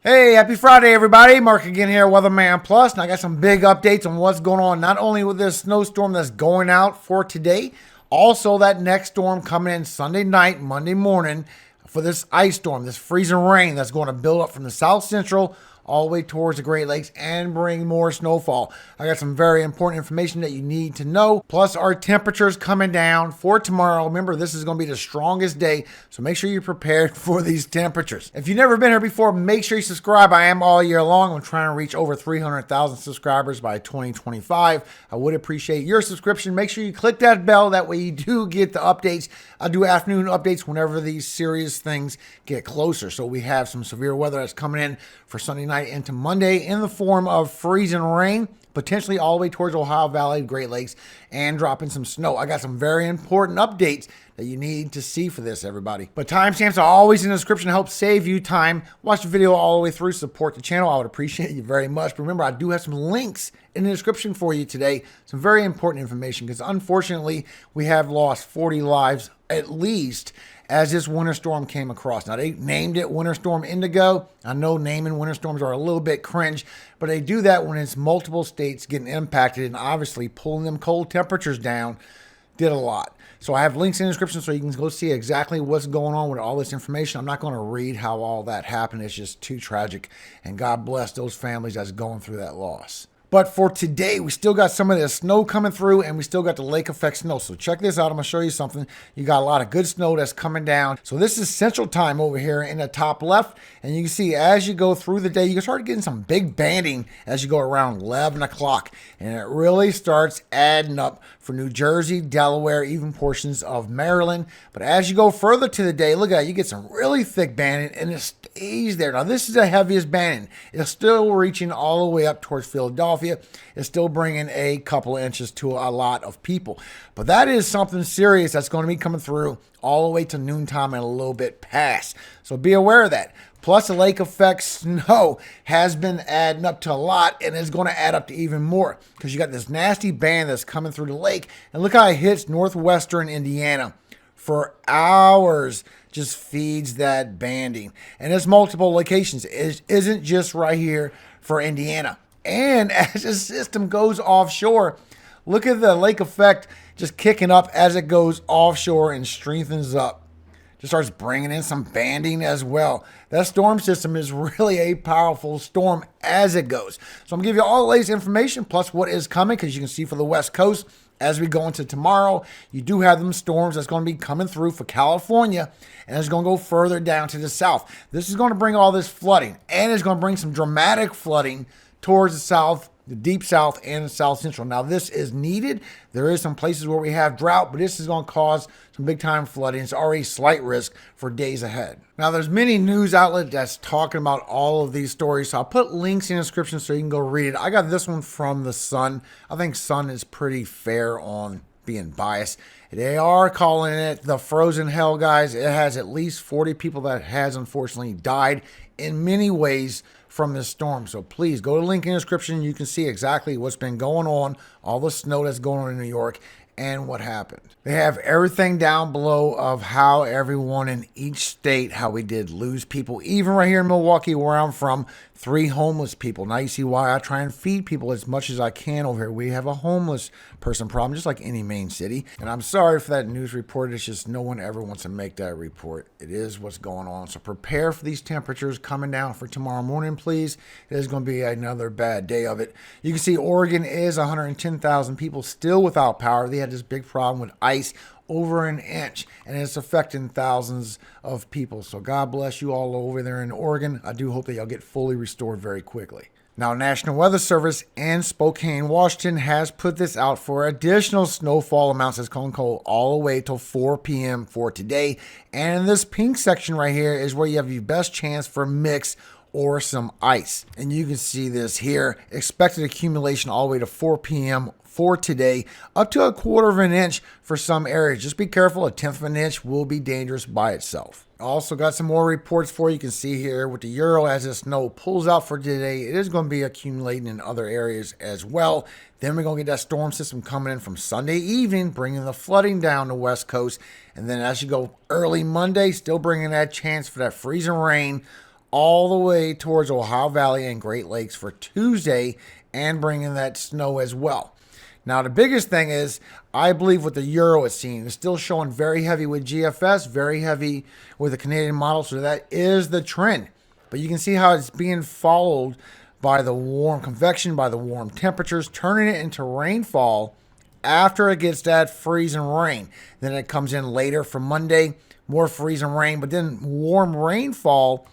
Hey, happy Friday, everybody. Mark again here, Weatherman Plus. And I got some big updates on what's going on, not only with this snowstorm that's going out for today, also that next storm coming in Sunday night, Monday morning for this ice storm, this freezing rain that's going to build up from the south central all the way towards the Great Lakes and bring more snowfall. I got some very important information that you need to know. Plus, our temperatures coming down for tomorrow. Remember, this is going to be the strongest day, so make sure you're prepared for these temperatures. If you've never been here before, make sure you subscribe. I am all year long. I'm trying to reach over 300,000 subscribers by 2025. I would appreciate your subscription. Make sure you click that bell. That way you do get the updates. I do afternoon updates whenever these serious things get closer. So we have some severe weather that's coming in for Sunday night into Monday in the form of freezing rain, potentially all the way towards Ohio Valley, Great Lakes, and dropping some snow. I got some very important updates that you need to see for this, everybody. But timestamps are always in the description to help save you time. Watch the video all the way through, support the channel. I would appreciate you very much. But remember, I do have some links in the description for you today. Some very important information because unfortunately, we have lost 40 lives at least as this winter storm came across. Now, they named it Winter Storm Indigo. I know naming winter storms are a little bit cringe, but they do that when it's multiple states getting impacted, and obviously pulling them cold temperatures down did a lot. So I have links in the description so you can go see exactly what's going on with all this information. I'm not going to read how all that happened. It's just too tragic, and God bless those families that's going through that loss. But for today, we still got some of this snow coming through, and we still got the lake effect snow. So check this out. I'm going to show you something. You got a lot of good snow that's coming down. So this is Central Time over here in the top left. And you can see as you go through the day, you can start getting some big banding as you go around 11 o'clock. And it really starts adding up for New Jersey, Delaware, even portions of Maryland. But as you go further to the day, look at it, you get some really thick banding, and it stays there. Now, this is the heaviest banding. It's still reaching all the way up towards Philadelphia. It's still bringing a couple of inches to a lot of people. But that is something serious that's going to be coming through all the way to noontime and a little bit past. So be aware of that. Plus, the lake effect snow has been adding up to a lot, and it's going to add up to even more because you got this nasty band that's coming through the lake. And look how it hits northwestern Indiana for hours. Just feeds that banding. And there's multiple locations. It isn't just right here for Indiana. And as the system goes offshore, look at the lake effect just kicking up as it goes offshore and strengthens up. Just starts bringing in some banding as well. That storm system is really a powerful storm as it goes. So I'm going to give you all the latest information plus what is coming, because you can see for the West Coast as we go into tomorrow, you do have them storms that's going to be coming through for California, and it's going to go further down to the south. This is going to bring all this flooding, and it's going to bring some dramatic flooding towards the south, the deep south, and the south central. Now, this is needed. There is some places where we have drought, but this is going to cause some big time flooding. It's already slight risk for days ahead. Now, there's many news outlets that's talking about all of these stories, so I'll put links in the description so you can go read it. I got this one from the Sun. I think Sun is pretty fair on being biased. They are calling it the frozen hell, guys. It has at least 40 people that has unfortunately died in many ways from this storm. So please go to the link in the description. You can see exactly what's been going on, all the snow that's going on in New York, and what happened. They have everything down below of how everyone in each state, how we did lose people. Even right here in Milwaukee, where I'm from, 3 homeless people. Now you see why I try and feed people as much as I can over here. We have a homeless person problem, just like any main city. And I'm sorry for that news report. It's just no one ever wants to make that report. It is what's going on. So prepare for these temperatures coming down for tomorrow morning, please. It is going to be another bad day of it. You can see Oregon is 110,000 people still without power. They had this big problem with ice over an inch, and it's affecting thousands of people. So God bless you all over there in Oregon. I do hope that y'all get fully restored very quickly. Now, National Weather Service in Spokane, Washington has put this out for additional snowfall amounts that's going to go all the way till 4 p.m. for today. And in this pink section right here is where you have your best chance for mix or some ice. And you can see this here, expected accumulation all the way to 4 p.m. for today, up to 1/4 of an inch for some areas. Just be careful, 1/10 of an inch will be dangerous by itself. Also got some more reports for you. You can see here with the Euro as the snow pulls out for today, it is going to be accumulating in other areas as well. Then we're going to get that storm system coming in from Sunday evening, bringing the flooding down the West Coast. And then as you go early Monday, still bringing that chance for that freezing rain all the way towards Ohio Valley and Great Lakes for Tuesday and bringing that snow as well. Now, the biggest thing is, I believe what the Euro is seeing is still showing very heavy with GFS, very heavy with the Canadian model. So that is the trend. But you can see how it's being followed by the warm convection, by the warm temperatures, turning it into rainfall after it gets that freezing rain. Then it comes in later for Monday, more freezing rain, but then warm rainfall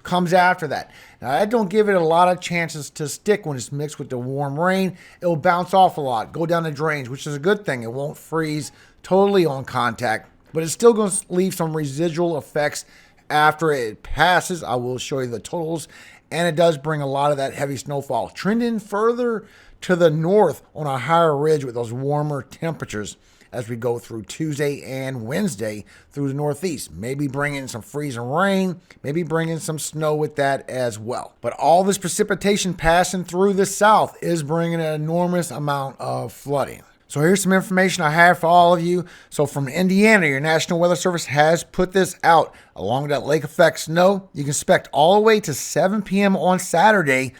comes after that. Now, I don't give it a lot of chances to stick when it's mixed with the warm rain. It will bounce off a lot, go down the drains, which is a good thing. It won't freeze totally on contact, but it's still going to leave some residual effects after it passes. I will show you the totals, and it does bring a lot of that heavy snowfall, trending further to the north on a higher ridge with those warmer temperatures as we go through Tuesday and Wednesday through the northeast. Maybe bringing some freezing rain, maybe bringing some snow with that as well. But all this precipitation passing through the south is bringing an enormous amount of flooding. So here's some information I have for all of you. So from Indiana, your National Weather Service has put this out. Along with that lake effect snow, you can expect all the way to 7 p.m. on Saturday.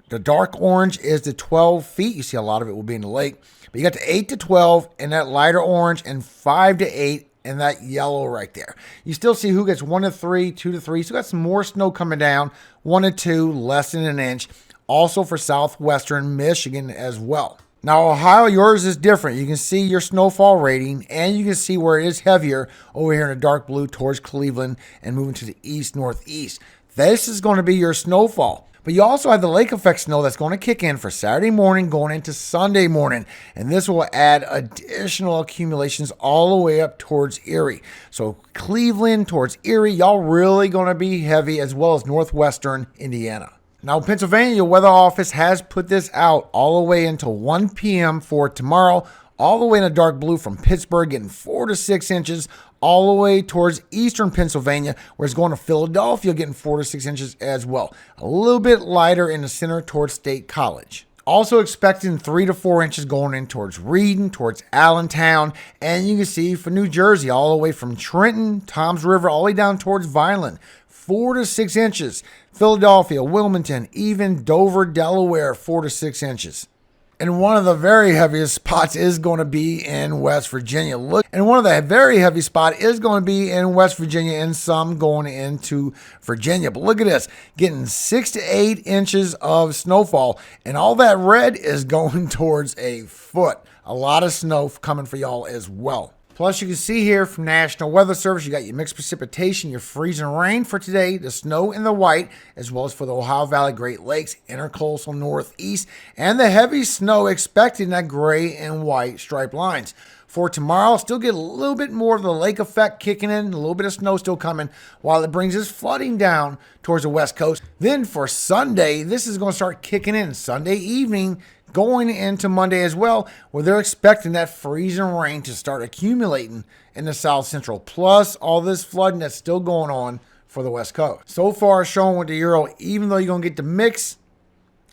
The dark orange is the 12 feet. You see a lot of it will be in the lake. But you got the 8 to 12 in that lighter orange and 5 to 8 in that yellow right there. You still see who gets 1 to 3, 2 to 3. So got some more snow coming down. 1 to 2, less than an inch. Also for southwestern Michigan as well. Now, Ohio, yours is different. You can see your snowfall rating, and you can see where it is heavier over here in the dark blue towards Cleveland and moving to the east-northeast. This is going to be your snowfall. But you also have the lake effect snow that's going to kick in for Saturday morning going into Sunday morning. And this will add additional accumulations all the way up towards Erie. So Cleveland towards Erie, y'all really going to be heavy, as well as northwestern Indiana. Now, Pennsylvania Weather Office has put this out all the way until 1 p.m. for tomorrow, all the way in a dark blue from Pittsburgh, getting 4 to 6 inches, all the way towards eastern Pennsylvania, where it's going to Philadelphia, getting 4 to 6 inches as well. A little bit lighter in the center towards State College. Also expecting 3 to 4 inches going in towards Reading, towards Allentown, and you can see for New Jersey, all the way from Trenton, Toms River, all the way down towards Vineland, 4 to 6 inches. Philadelphia, Wilmington, even Dover, Delaware, 4 to 6 inches. And one of the very heaviest spots is going to be in West Virginia. And one of the very heavy spots is going to be in West Virginia, and some going into Virginia. But look at this, getting 6 to 8 inches of snowfall, and all that red is going towards a foot. A lot of snow coming for y'all as well. Plus, you can see here from National Weather Service, you got your mixed precipitation, your freezing rain for today, the snow and the white, as well as for the Ohio Valley, Great Lakes, intercoastal northeast, and the heavy snow expected in that gray and white striped lines. For tomorrow, still get a little bit more of the lake effect kicking in, a little bit of snow still coming, while it brings this flooding down towards the west coast. Then for Sunday, this is going to start kicking in Sunday evening, going into Monday as well, where they're expecting that freezing rain to start accumulating in the south central, plus all this flooding that's still going on for the west coast. So far showing with the Euro, even though you're going to get the mix,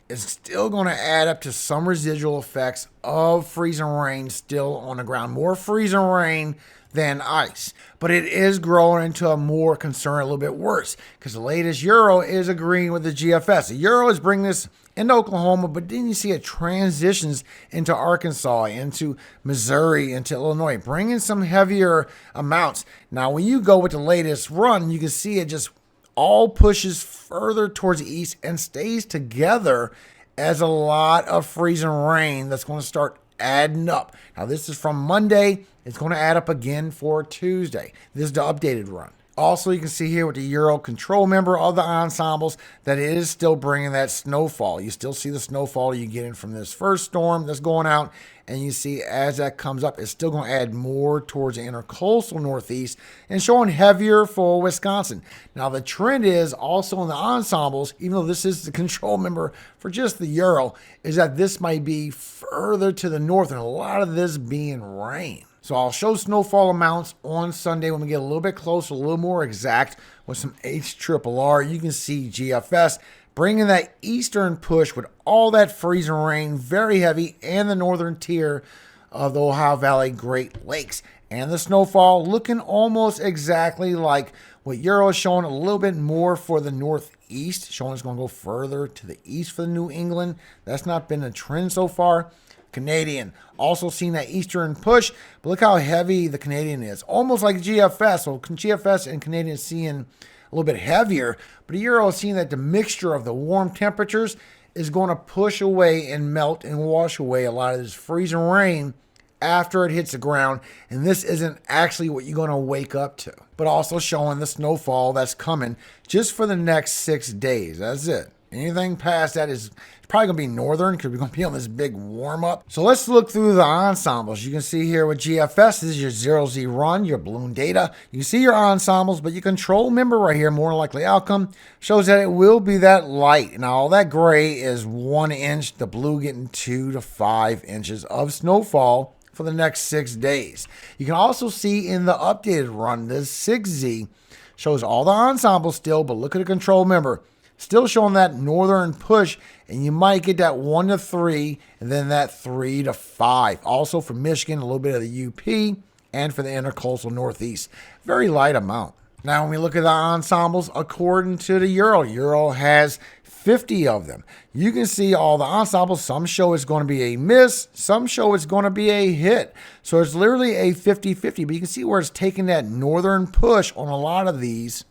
it's still going to add up to some residual effects of freezing rain still on the ground. More freezing rain than ice. But it is growing into a more concern, a little bit worse, because the latest Euro is agreeing with the GFS. The Euro is bringing this into Oklahoma, but then you see it transitions into Arkansas, into Missouri, into Illinois, bringing some heavier amounts. Now, when you go with the latest run, you can see it just all pushes further towards the east and stays together as a lot of freezing rain that's going to start adding up. Now, this is from Monday. It's going to add up again for Tuesday. This is the updated run. Also, you can see here with the Euro control member of the ensembles that it is still bringing that snowfall. You still see the snowfall you get in from this first storm that's going out. And you see as that comes up, it's still going to add more towards the intercoastal northeast and showing heavier for Wisconsin. Now, the trend is also in the ensembles, even though this is the control member for just the Euro, is that this might be further to the north, and a lot of this being rain. So I'll show snowfall amounts on Sunday when we get a little bit closer, a little more exact with some HRRR. You can see GFS bringing that eastern push with all that freezing rain, very heavy, and the northern tier of the Ohio Valley Great Lakes. And the snowfall looking almost exactly like what Euro is showing, a little bit more for the northeast east, showing it's going to go further to the east for the New England. That's not been a trend so far. Canadian, also seeing that eastern push, but look how heavy the Canadian is. Almost like GFS. So GFS and Canadian seeing a little bit heavier, but the Euro is seeing that the mixture of the warm temperatures is going to push away and melt and wash away a lot of this freezing rain after it hits the ground, and this isn't actually what you're going to wake up to. But also showing the snowfall that's coming just for the next 6 days. That's it. Anything past that is probably going to be northern because we're going to be on this big warm-up. So let's look through the ensembles. You can see here with GFS, this is your 0Z run, your balloon data. You can see your ensembles, but your control member right here, more likely outcome, shows that it will be that light. Now, all that gray is 1 inch, the blue getting 2 to 5 inches of snowfall for the next 6 days. You can also see in the updated run, this 6Z shows all the ensembles still, but look at the control member. Still showing that northern push, and you might get that 1 to 3 and then that 3 to 5. Also for Michigan, a little bit of the UP, and for the intercoastal Northeast. Very light amount. Now, when we look at the ensembles, according to the Euro has 50 of them. You can see all the ensembles. Some show it's going to be a miss. Some show it's going to be a hit. So it's literally a 50-50. But you can see where it's taking that northern push on a lot of these.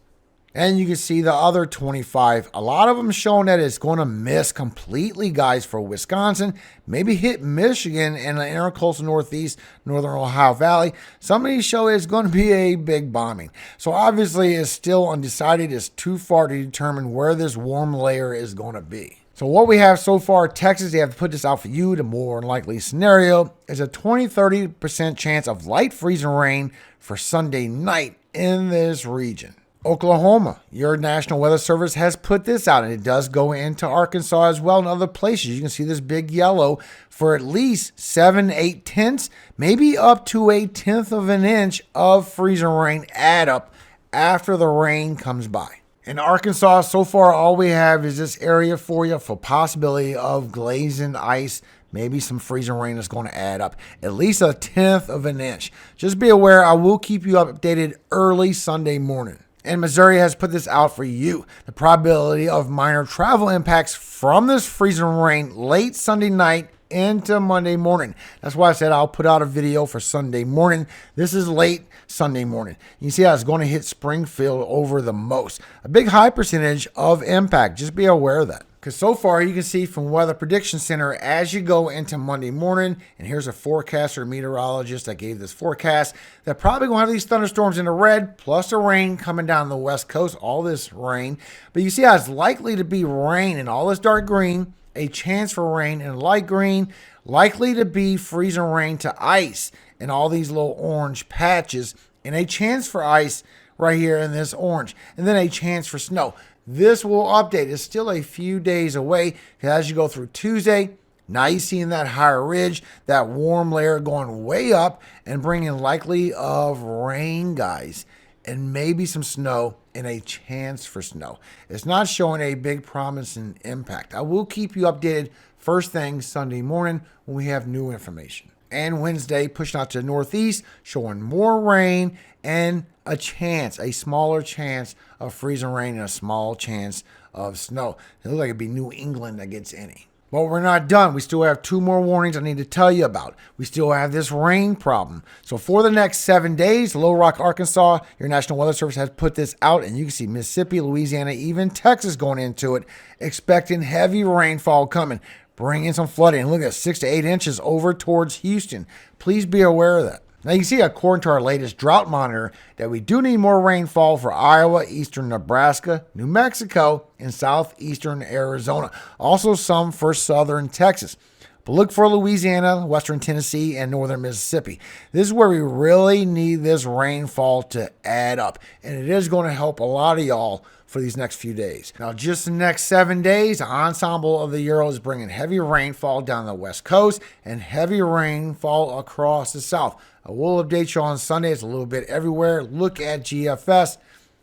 And you can see the other 25. A lot of them showing that it's going to miss completely, guys, for Wisconsin. Maybe hit Michigan and the intercoastal Northeast, Northern Ohio Valley. Some of these show it's going to be a big bombing. So obviously it's still undecided. It's too far to determine where this warm layer is going to be. So what we have so far, Texas, they have to put this out for you. The more likely scenario is a 20-30% chance of light freezing rain for Sunday night in this region. Oklahoma, your National Weather Service has put this out, and it does go into Arkansas as well and other places. You can see this big yellow for at least 7-8 tenths, maybe up to 1/10 of an inch of freezing rain add up after the rain comes by. In Arkansas, so far, all we have is this area for you for possibility of glazing ice. Maybe some freezing rain is going to add up at least 1/10 of an inch. Just be aware, I will keep you updated early Sunday morning. And Missouri has put this out for you. The probability of minor travel impacts from this freezing rain late Sunday night into Monday morning. That's why I said I'll put out a video for Sunday morning. This is late Sunday morning. You see how it's going to hit Springfield over the most. A big high percentage of impact. Just be aware of that. Because so far, you can see from Weather Prediction Center as you go into Monday morning, and here's a forecaster, meteorologist that gave this forecast, they're probably going to have these thunderstorms in the red, plus the rain coming down the west coast, all this rain. But you see how it's likely to be rain in all this dark green, a chance for rain in light green, likely to be freezing rain to ice in all these little orange patches, and a chance for ice right here in this orange, and then a chance for snow. This will update. It's still a few days away as you go through Tuesday. Now you're seeing that higher ridge, that warm layer going way up and bringing likely of rain, guys, and maybe some snow and a chance for snow. It's not showing a big promise and impact. I will keep you updated first thing Sunday morning when we have new information. And Wednesday, pushing out to the northeast, showing more rain and a chance, a smaller chance of freezing rain and a small chance of snow. It looks like it'd be New England that gets any. But we're not done. We still have 2 more warnings I need to tell you about. We still have this rain problem. So for the next 7 days, Little Rock, Arkansas, your National Weather Service has put this out, and you can see Mississippi, Louisiana, even Texas going into it, expecting heavy rainfall coming. Bring in some flooding. Look at 6 to 8 inches over towards Houston. Please be aware of that. Now you can see, according to our latest drought monitor, that we do need more rainfall for Iowa, eastern Nebraska, New Mexico, and southeastern Arizona. Also some for southern Texas. But look for Louisiana, western Tennessee, and northern Mississippi. This is where we really need this rainfall to add up. And it is going to help a lot of y'all for these next few days. Now, just the next 7 days, the ensemble of the Euro is bringing heavy rainfall down the west coast and heavy rainfall across the south. I will update you on Sunday. It's a little bit everywhere. Look at GFS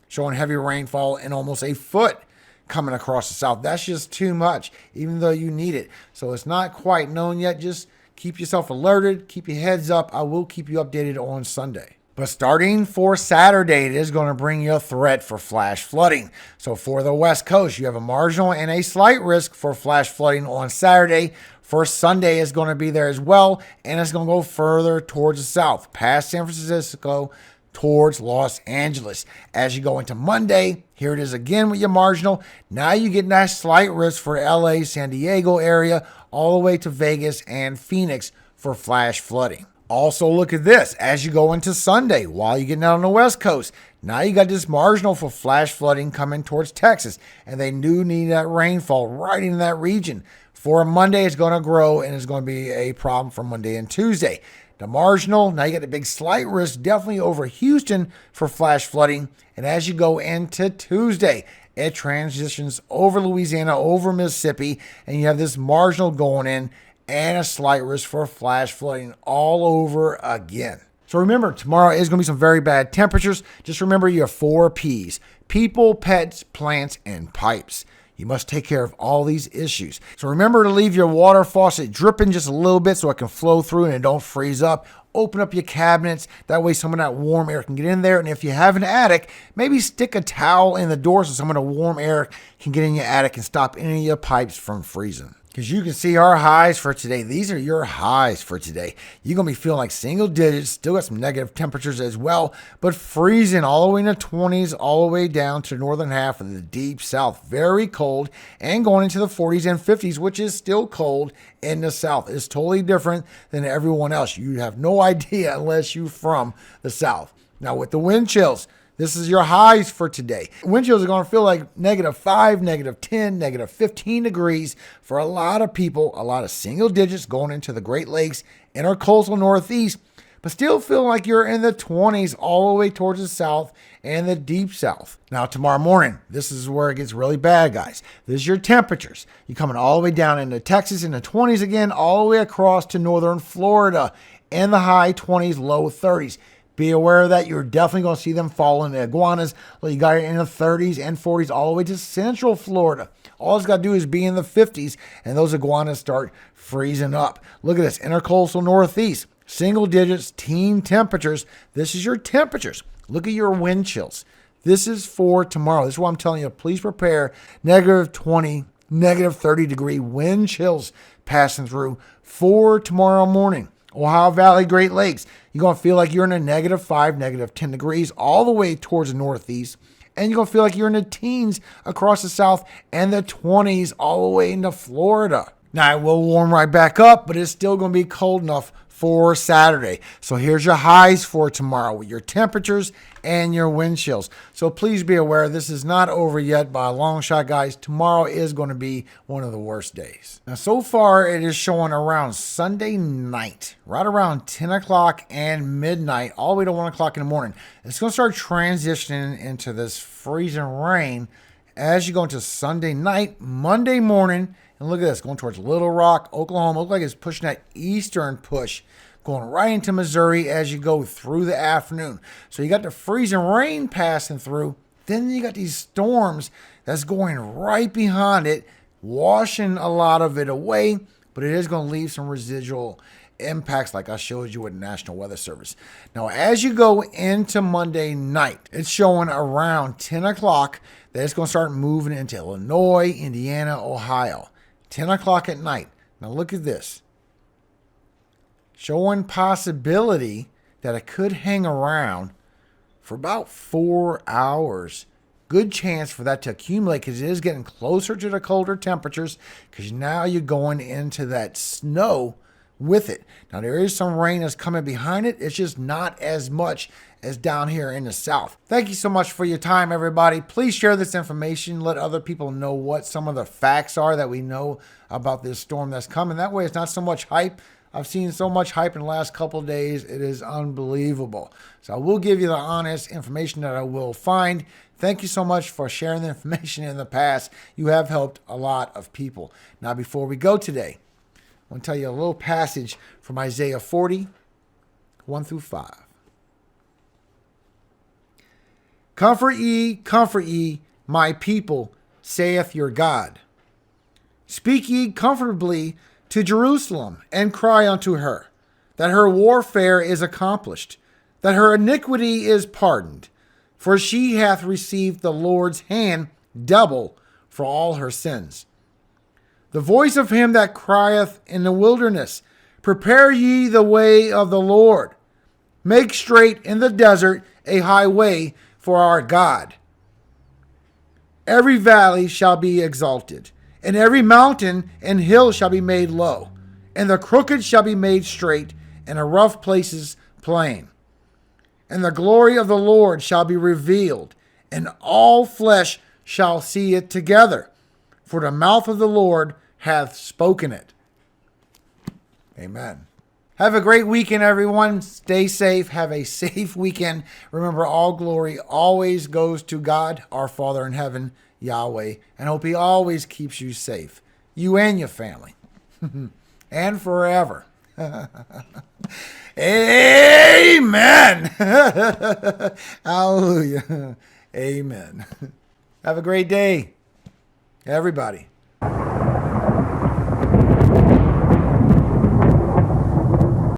showing heavy rainfall and almost a foot coming across the south. That's just too much, even though you need it. So it's not quite known yet. Just keep yourself alerted. Keep your heads up. I will keep you updated on Sunday. But starting for Saturday, it is going to bring you a threat for flash flooding. So for the West Coast, you have a marginal and a slight risk for flash flooding on Saturday. For Sunday is going to be there as well, and it's going to go further towards the south, past San Francisco, towards Los Angeles. As you go into Monday, here it is again with your marginal. Now you get that slight risk for LA, San Diego area, all the way to Vegas and Phoenix for flash flooding. Also, look at this. As you go into Sunday, while you're getting out on the West Coast, now you got this marginal for flash flooding coming towards Texas, and they do need that rainfall right in that region. For Monday, it's going to grow, and it's going to be a problem for Monday and Tuesday. The marginal, now you got a big slight risk, definitely over Houston for flash flooding. And as you go into Tuesday, it transitions over Louisiana, over Mississippi, and you have this marginal going in, and a slight risk for flash flooding all over again. So remember, tomorrow is going to be some very bad temperatures. Just remember your 4 Ps: people, pets, plants, and pipes. You must take care of all these issues. So remember to leave your water faucet dripping just a little bit so it can flow through and it don't freeze up. Open up your cabinets. That way some of that warm air can get in there. And if you have an attic, maybe stick a towel in the door so some of the warm air can get in your attic and stop any of your pipes from freezing. Because you can see our highs for today. These are your highs for today. You're going to be feeling like single digits. Still got some negative temperatures as well. But freezing all the way in the 20s, all the way down to the northern half of the deep south. Very cold. And going into the 40s and 50s, which is still cold in the south. It's totally different than everyone else. You have no idea unless you're from the south. Now with the wind chills, this is your highs for today. Wind chills are going to feel like -5, -10, -15 degrees for a lot of people, a lot of single digits going into the Great Lakes and our coastal northeast, but still feel like you're in the 20s all the way towards the south and the deep south. Now tomorrow morning, this is where it gets really bad, guys. This is your temperatures. You're coming all the way down into Texas in the 20s again, all the way across to northern Florida in the high 20s, low 30s. Be aware of that. You're definitely going to see them fall in the iguanas. Well, you got it in the 30s and 40s all the way to central Florida. All it's got to do is be in the 50s, and those iguanas start freezing up. Look at this. Intercoastal northeast. Single digits, teen temperatures. This is your temperatures. Look at your wind chills. This is for tomorrow. This is what I'm telling you. Please prepare. -20, -30 degree wind chills passing through for tomorrow morning. Ohio Valley, Great Lakes. You're going to feel like you're in a -5, -10 degrees all the way towards the northeast. And you're going to feel like you're in the teens across the south and the 20s all the way into Florida. Now, it will warm right back up, but it's still going to be cold enough for Saturday. So here's your highs for tomorrow with your temperatures and your wind chills. So please be aware, this is not over yet by a long shot, guys. Tomorrow is going to be one of the worst days. Now, so far, it is showing around Sunday night, right around 10 o'clock and midnight, all the way to 1 o'clock in the morning. It's going to start transitioning into this freezing rain as you go into Sunday night, Monday morning. And look at this, going towards Little Rock, Oklahoma. Looks like it's pushing that eastern push, going right into Missouri as you go through the afternoon. So you got the freezing rain passing through. Then you got these storms that's going right behind it, washing a lot of it away. But it is going to leave some residual impacts like I showed you with National Weather Service. Now, as you go into Monday night, it's showing around 10 o'clock that it's going to start moving into Illinois, Indiana, Ohio. 10 o'clock at night. Now look at this. Showing possibility that it could hang around for about 4 hours. Good chance for that to accumulate because it is getting closer to the colder temperatures because now you're going into that snow with it. Now there is some rain that's coming behind it. It's just not as much as down here in the south. Thank you so much for your time, everybody. Please share this information. Let other people know what some of the facts are that we know about this storm that's coming. That way it's not so much hype. I've seen so much hype in the last couple of days. It is unbelievable. So I will give you the honest information that I will find. Thank you so much for sharing the information in the past. You have helped a lot of people. Now, before we go today, I want to tell you a little passage from Isaiah 40, 1-5. Comfort ye, my people, saith your God. Speak ye comfortably to Jerusalem, and cry unto her, that her warfare is accomplished, that her iniquity is pardoned, for she hath received the Lord's hand double for all her sins. The voice of him that crieth in the wilderness, prepare ye the way of the Lord. Make straight in the desert a highway for our God. Every valley shall be exalted, and every mountain and hill shall be made low, and the crooked shall be made straight, and the rough places plain. And the glory of the Lord shall be revealed, and all flesh shall see it together, for the mouth of the Lord hath spoken it. Amen. Have a great weekend, everyone. Stay safe. Have a safe weekend. Remember, all glory always goes to God, our Father in heaven, Yahweh, and hope he always keeps you safe, you and your family, and forever. Amen. Hallelujah. Amen. Have a great day, everybody.